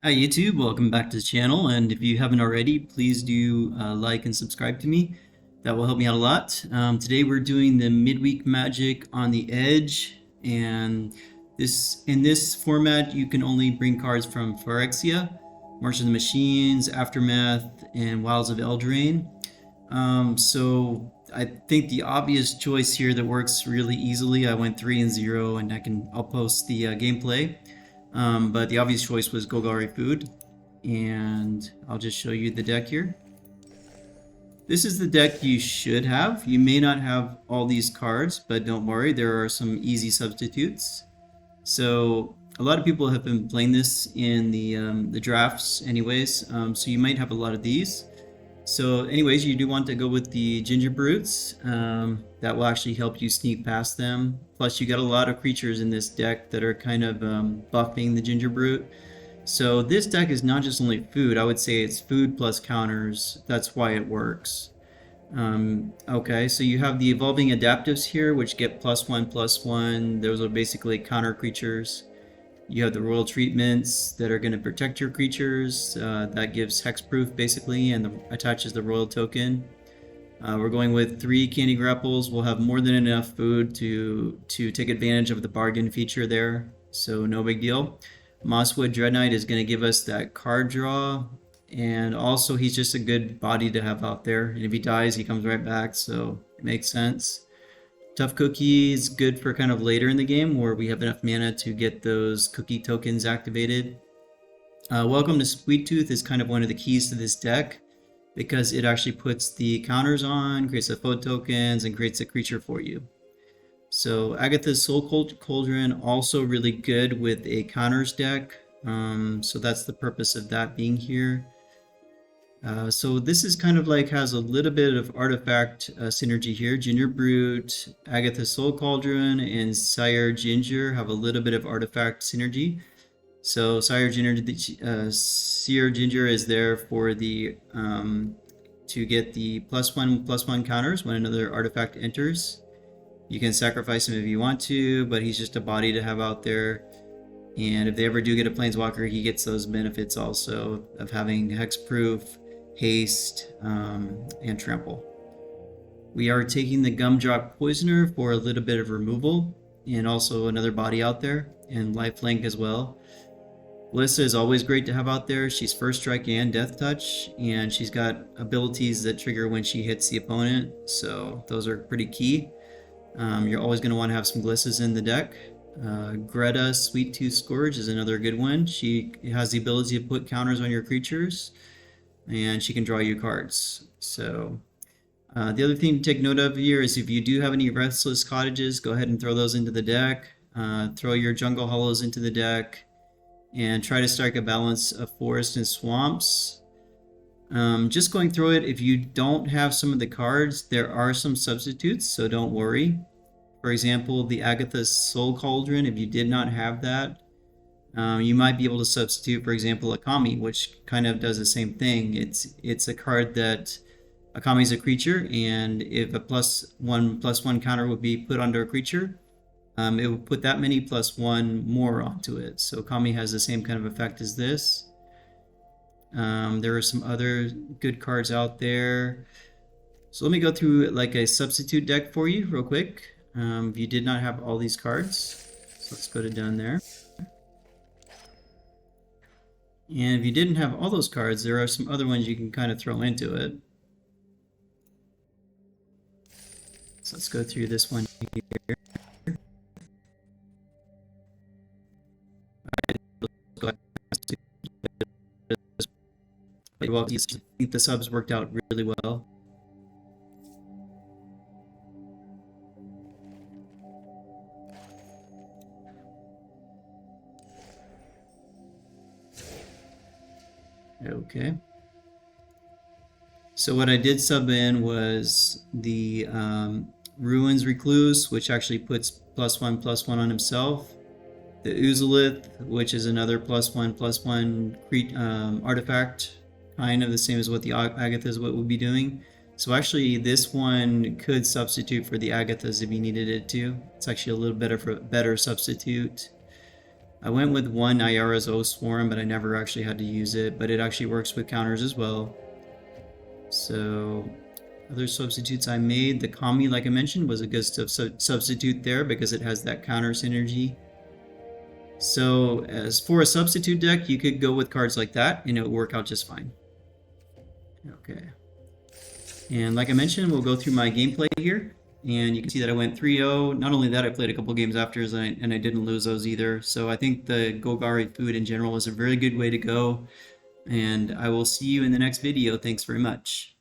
Hi YouTube, welcome back to the channel, and if you haven't already, please do like and subscribe to me. That will help me out a lot. Today we're doing the midweek magic on the edge, and in this format you can only bring cards from Phyrexia, March of the Machines, Aftermath, and Wilds of Eldraine. So I think the obvious choice here that works really easily, I went 3 and 0, and I'll post the gameplay. But the obvious choice was Golgari Food, and I'll just show you the deck here. This is the deck you should have. You may not have all these cards, but don't worry, there are some easy substitutes. So a lot of people have been playing this in the drafts anyways, so you might have a lot of these. So anyways, you do want to go with the Ginger Brutes. That will actually help you sneak past them. Plus you got a lot of creatures in this deck that are kind of buffing the Ginger Brute. So this deck is not just only food, I would say it's food plus counters. That's why it works. Okay, so you have the Evolving Adaptives here, which get +1/+1. Those are basically counter creatures. You have the Royal Treatments that are going to protect your creatures. That gives hexproof basically, and attaches the Royal Token. We're going with 3 Candy Grapples. We'll have more than enough food to take advantage of the bargain feature there, so no big deal. Mosswood Dread Knight is going to give us that card draw, and also he's just a good body to have out there. And if he dies, he comes right back, so it makes sense. Tough Cookie is good for kind of later in the game where we have enough mana to get those cookie tokens activated. Welcome to Sweet Tooth is kind of one of the keys to this deck because it actually puts the counters on, creates the foe tokens, and creates a creature for you. So Agatha's Soul Cauldron also really good with a counters deck, so that's the purpose of that being here. So this is kind of like has a little bit of artifact synergy here. Ginger Brute, Agatha's Soul Cauldron, and Sire Ginger have a little bit of artifact synergy. So Seer Ginger is there for the to get the +1/+1 counters when another artifact enters. You can sacrifice him if you want to, but he's just a body to have out there. And if they ever do get a Planeswalker, he gets those benefits also of having hexproof, haste, and trample. We are taking the Gumdrop Poisoner for a little bit of removal, and also another body out there, and lifelink as well. Alyssa is always great to have out there. She's First Strike and Death Touch, and she's got abilities that trigger when she hits the opponent, so those are pretty key. You're always going to want to have some Glissas in the deck. Greta Sweet Tooth Scourge is another good one. She has the ability to put counters on your creatures, and she can draw you cards. So the other thing to take note of here is if you do have any Restless Cottages, go ahead and throw those into the deck. Throw your Jungle Hollows into the deck, and try to strike a balance of forest and swamps. Just going through it, if you don't have some of the cards, there are some substitutes, so don't worry. For example, the Agatha's Soul Cauldron, if you did not have that, you might be able to substitute, for example, Akami, which kind of does the same thing. It's a card that Akami is a creature, and if a +1/+1 counter would be put under a creature, it would put that many +1 more onto it. So Akami has the same kind of effect as this. There are some other good cards out there. So let me go through like a substitute deck for you real quick. If you did not have all these cards, so let's go to down there. And if you didn't have all those cards, there are some other ones you can kind of throw into it. So let's go through this one here. Well, I think the subs worked out really well. Okay. So what I did sub in was the Ruins Recluse, which actually puts +1/+1 on himself. The Uzalith, which is another +1/+1 artifact, kind of the same as what the Agathas would be doing. So actually this one could substitute for the Agathas if you needed it to. It's actually a little better substitute. I went with one Ayara's O Swarm, but I never actually had to use it, but it actually works with counters as well. So other substitutes I made, the Kami, like I mentioned, was a good substitute there because it has that counter synergy. So as for a substitute deck, you could go with cards like that and it would work out just fine. Okay. And like I mentioned, we'll go through my gameplay here. And you can see that I went 3-0. Not only that, I played a couple games after and I didn't lose those either. So I think the Golgari Food in general is a very good way to go. And I will see you in the next video. Thanks very much.